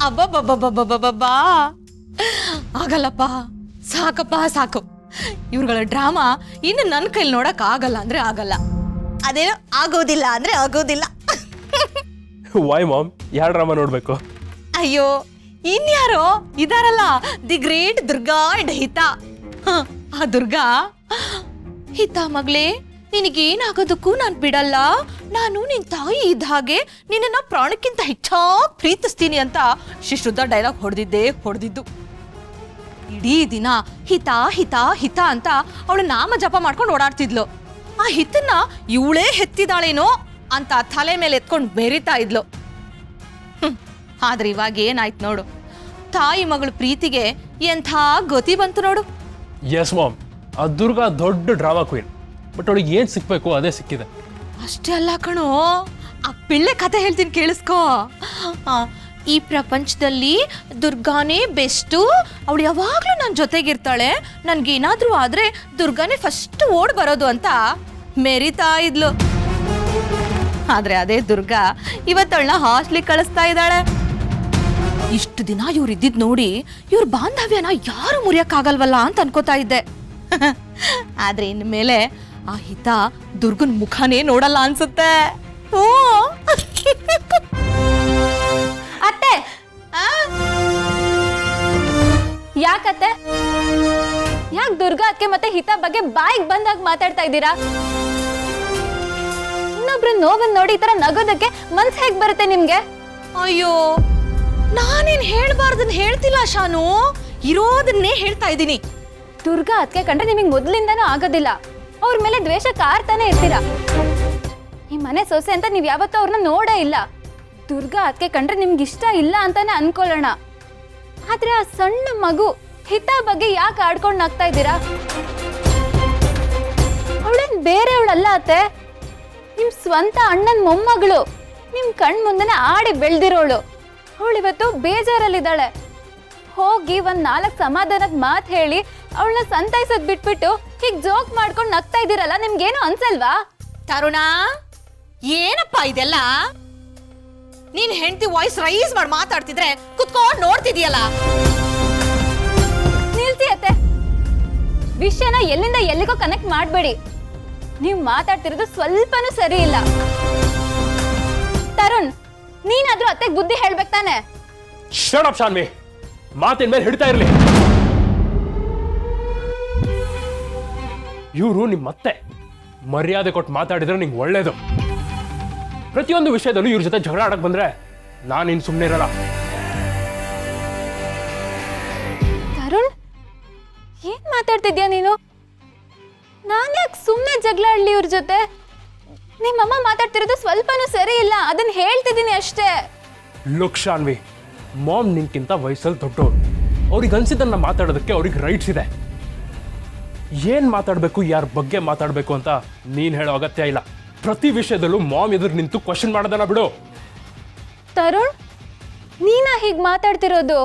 ಅಬ್ಬಬ್ಬಬ್ಬಬ್ಬಬ್ಬಬ್ಬಾ ಆಗಲ್ಲಪ್ಪ, ಸಾಕಪ್ಪ ಸಾಕು. ಇವ್ರುಗಳ ಡ್ರಾಮಾ ಇನ್ನು ನನ್ನ ಕೈಲಿ ನೋಡಕ್ ಆಗಲ್ಲ ಅಂದ್ರೆ ಆಗಲ್ಲ, ಅದೇನೋ ಆಗೋದಿಲ್ಲ ಅಂದ್ರೆ ಆಗೋದಿಲ್ಲ. ವೈ ಮಾಮ್, ಯಾರ ಡ್ರಾಮಾ ನೋಡ್ಬೇಕು? ಅಯ್ಯೋ ಇನ್ಯಾರೋ ಇದಾರಲ್ಲ, ದಿ ಗ್ರೇಟ್ ದುರ್ಗಾ ಅಂಡ್ ಹಿತಾ. ಆ ದುರ್ಗಾ, ಹಿತಾ ಮಗಳೇ ನಿನಗೇನಾಗೋದಕ್ಕೂ ನಾನು ಬಿಡಲ್ಲ, ನಾನು ನಿನ್ ತಾಯಿ ಇದ್ದ ಹಾಗೆ ನಿನ್ನ ಪ್ರಾಣಕ್ಕಿಂತ ಹೆಚ್ಚಾಗಿ ಪ್ರೀತಿಸ್ತೀನಿ ಅಂತ ಶಿಶುದ್ಧ ಡೈಲಾಗ್ ಹೊಡೆದಿದ್ದು. ಇಡೀ ದಿನ ಹಿತಾ ಹಿತಾ ಹಿತಾ ಅಂತ ಅವಳು ನಾಮ ಜಪ ಮಾಡ್ಕೊಂಡು ಓಡಾಡ್ತಿದ್ಲು. ಆ ಹಿತನ್ನ ಇವಳೇ ಹೆತ್ತಿದಾಳೇನೋ ಅಂತ ತಲೆ ಮೇಲೆ ಎತ್ಕೊಂಡು ಬೆರಿತಾ ಇದ್ಲು. ಆದ್ರೆ ಇವಾಗ ಏನಾಯ್ತು ನೋಡು, ತಾಯಿ ಮಗಳು ಪ್ರೀತಿಗೆ ಎಂಥ ಗತಿ ಬಂತು ನೋಡು. ಎಸ್ ಮಾಮ್, ಆ ದುರ್ಗಾ ದೊಡ್ಡ ಡ್ರಾಮಾ ಕ್ವೀನ್, ಬಟ್ ಅವಳಿಗೆ ಏನ್ ಸಿಕ್ಬೇಕು ಅದೇ ಸಿಕ್ಕಿದೆ. ಅಷ್ಟೇ ಅಲ್ಲ ಕಣೋ, ಆ ಪಿಳ್ಳೆ ಕತೆ ಹೇಳ್ತೀನಿ ಕೇಳಿಸ್ಕೋ. ಈ ಪ್ರಪಂಚದಲ್ಲಿ ದುರ್ಗಾನೇ ಬೆಸ್ಟು, ಅವಳು ಯಾವಾಗ್ಲೂ ನನ್ನ ಜೊತೆಗಿರ್ತಾಳೆ, ನನ್ಗೇನಾದ್ರೂ ಆದ್ರೆ ದುರ್ಗಾನೇ ಫಸ್ಟ್ ಓಡ್ ಬರೋದು ಅಂತ ಮೆರಿತಾ ಇದ್ಲು. ಆದ್ರೆ ಅದೇ ದುರ್ಗಾ ಇವತ್ತವಳನ್ನ ಹಾಸ್ಟ್ಲಿಗೆ ಕಳಿಸ್ತಾ ಇದ್ದಾಳೆ. ಇಷ್ಟು ದಿನ ಇವ್ರು ಇದ್ದಿದ್ ನೋಡಿ ಇವ್ರ ಬಾಂಧವ್ಯನ ಯಾರು ಮುರಿಯಕ್ಕಾಗಲ್ವಲ್ಲ ಅಂತ ಅನ್ಕೋತಾ ಇದ್ದೆ. ಆದ್ರೆ ಇನ್ಮೇಲೆ ಆ ಹಿತ ದುರ್ಗನ್ ಮುಖನೇ ನೋಡಲ್ಲ ಅನ್ಸುತ್ತೆ. ಓ ಅತ್ತೆ, ಯಾಕತ್ತೆ? ಯಾಕೆ ದುರ್ಗಾ ಅತ್ತೆ ಮತ್ತೆ ಹಿತ ಬಗ್ಗೆ ಬಾಯಿಗೆ ಬಂದಾಗ ಮಾತಾಡ್ತಾ ಇದ್ದೀರಾ? ಇನ್ನೊಬ್ರು ನೋವನ್ ನೋಡಿ ಈ ತರ ನಗೋದಕ್ಕೆ ಮನ್ಸ್ ಹೇಗ್ ಬರುತ್ತೆ ನಿಮ್ಗೆ? ಅಯ್ಯೋ, ನಾನೇನ್ ಹೇಳ್ಬಾರ್ದನ್ ಹೇಳ್ತಿಲ್ಲ ಶಾನು, ಇರೋದನ್ನೇ ಹೇಳ್ತಾ ಇದ್ದೀನಿ. ದುರ್ಗಾ ಅತ್ತೆ ಕಂಡ್ರೆ ನಿಮಗೆ ಮೊದ್ಲಿಂದಾನೂ ಆಗೋದಿಲ್ಲ, ಅವ್ರ ಮೇಲೆ ದ್ವೇಷ ಕಾರ್ತಾನೆ ಇರ್ತೀರಾ. ಈ ಮನೆ ಸೊಸೆ ಅಂತ ನೀವ್ ಯಾವತ್ತೂ ಅವ್ರನ್ನ ನೋಡೇ ಇಲ್ಲ. ದುರ್ಗಾ ಅತ್ತೆ ಕಂಡ್ರೆ ನಿಮ್ಗೆ ಇಷ್ಟ ಇಲ್ಲ ಅಂತಾನೆ ಅನ್ಕೊಳ್ಳೋಣ. ಆದ್ರೆ ಆ ಸಣ್ಣ ಮಗು ಹಿತ ಬಗ್ಗೆ ಯಾಕೆ ಆಡ್ಕೊಂಡು ನಗ್ತಾ ಇದ್ದೀರಾ? ಅವಳೇನ್ ಬೇರೆಯವಳಲ್ಲ ಅತ್ತೆ, ನಿಮ್ ಸ್ವಂತ ಅಣ್ಣನ ಮೊಮ್ಮಗಳು, ನಿಮ್ ಕಣ್ ಮುಂದೆನೆ ಆಡಿ ಬೆಳ್ದಿರೋಳು. ಅವಳಿವತ್ತು ಬೇಜಾರಲ್ಲಿದ್ದಾಳೆ. ಹೋಗಿ ಒಂದ್ 4 ಸಮಾಧಾನದ ಮಾತು ಹೇಳಿ ಅವಳನ್ನ ಸಂತೈಸೋದ್ ಬಿಟ್ಬಿಟ್ಟು ಹೀಗ್ ಜೋಕ್ ಮಾಡ್ಕೊಂಡು ನಗ್ತಾ ಇದ್ದೀರಲ್ಲ, ನಿಮ್ಗೇನು ಅನ್ಸಲ್ವಾ? ತರುಣ, ಏನಪ್ಪ ಇದೆಲ್ಲ? ನೀನ್ ಹೆಂಡತಿ ವಾಯ್ಸ್ ರೈಸ್ ಮಾಡಿ ಮಾತಾಡ್ತಿದ್ರೆ ಕುತ್ಕೊಂಡು ನೋಡ್ತಿದ್ಯಲ್ಲ. ನಿಲ್ಸಿ ಅತ್ತೆ, ವಿಷಯನ ಎಲ್ಲಿಂದ ಎಲ್ಲಿಗೋ ಕನೆಕ್ಟ್ ಮಾಡಬೇಡಿ. ನೀವು ಮಾತಾಡ್ತಿರೋದು ಸ್ವಲ್ಪನೂ ಸರಿ ಇಲ್ಲ. ತರುಣ್, ನೀನಾದ್ರೂ ಅತ್ತೆಗೆ ಬುದ್ಧಿ ಹೇಳ್ಬೇಕು ತಾನೆ? ಶಟ್ ಅಪ್ ಶಾನ್ವಿ, ಮಾತಿನ ಮೇಲೆ ಹಿಡಿತಾ ಇರ್ಲಿ. ಇವರು ನಿಮ್ಮ ಅತ್ತೆ, ಮರ್ಯಾದೆ ಕೊಟ್ಟು ಮಾತಾಡಿದ್ರೆ ನಿಂಗೆ ಒಳ್ಳೇದು. ಪ್ರತಿಯೊಂದು ವಿಷಯದಲ್ಲೂ ಇವ್ರ ಜೊತೆ ಜಗಳ ಆಡಕ್ ಬಂದ್ರೆ ನಾನಿನ್ ಸುಮ್ಮನೆ ಇರಲ್ಲ. ತರುಣ್, ಏನ್ ಮಾತಾಡ್ತಿದ್ಯಾ ನೀನು? ನಾನ್ ಯಾಕೆ ಸುಮ್ಮನೆ ಜಗಳ ಆಡ್ಲಿ ಇವ್ರ ಜೊತೆ? ನಿಮ್ಮಮ್ಮ ಮಾತಾಡ್ತಿರೋದು ಸ್ವಲ್ಪನೂ ಸರಿ ಇಲ್ಲ, ಅದನ್ನ ಹೇಳ್ತಿದ್ದೀನಿ ಅಷ್ಟೇ. ಲುಕ್ ಶಾನ್ವಿ, ಮಾಮ್ ನಿನ್ಕಿಂತ ವಯಸ್ಸಲ್ಲಿ ದೊಡ್ಡವ್ರು, ಅವ್ರಿಗೆ ಅನ್ಸಿದ್ದನ್ನ ಮಾತಾಡೋದಕ್ಕೆ ಅವ್ರಿಗೆ ರೈಟ್ಸ್ ಇದೆ. ಏನ್ ಮಾತಾಡ್ಬೇಕು, ಯಾರ ಬಗ್ಗೆ ಮಾತಾಡ್ಬೇಕು ಅಂತ ನೀನ್ ಹೇಳೋ ಅಗತ್ಯ ಇಲ್ಲ. ಪ್ರತಿ ವಿಷಯದಲ್ಲೂ ಮಾಮ್ ಎದುರು ನಿಂತು ಕ್ವಶನ್ ಮಾಡೋದನ್ನ ಬಿಡು. ತರುಣ್, ನೀನಾ ಹೀಗ್ ಮಾತಾಡ್ತಿರೋದು?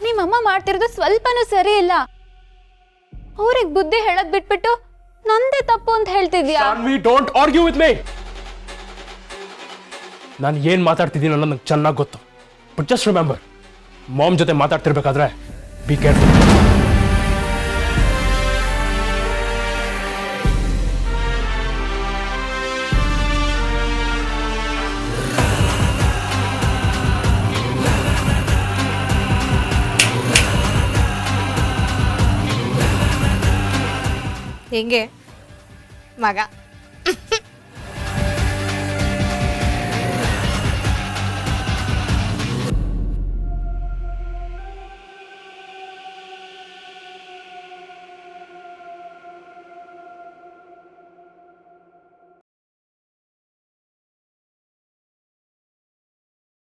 ನಿಮ್ಮಮ್ಮ ಮಾಡ್ತಿರೋದು ಸ್ವಲ್ಪನೂ ಸರಿ ಇಲ್ಲ. ಅವ್ರಿಗೆ ಬುದ್ಧಿ ಹೇಳೋದ್ ಬಿಟ್ಬಿಟ್ಟು ನಂದೇ ತಪ್ಪು ಅಂತ ಹೇಳ್ತಿದ್ಯಾ? Shanvi, don't argue with me. ನಾನು ಏನ್ ಮಾತಾಡ್ತಿದ್ದೀನಿ ಅನ್ನೋದು ನಂಗೆ ಚೆನ್ನಾಗಿ ಗೊತ್ತು. ಬಟ್ ಜಸ್ಟ್ ರಿಮೆಂಬರ್, ಮಾಮ್ ಜೊತೆ ಮಾತಾಡ್ತಿರ್ಬೇಕಾದ್ರೆ ಬಿ ಕೇರ್ಫುಲ್. ಹೆಂಗೆ ಮಗ?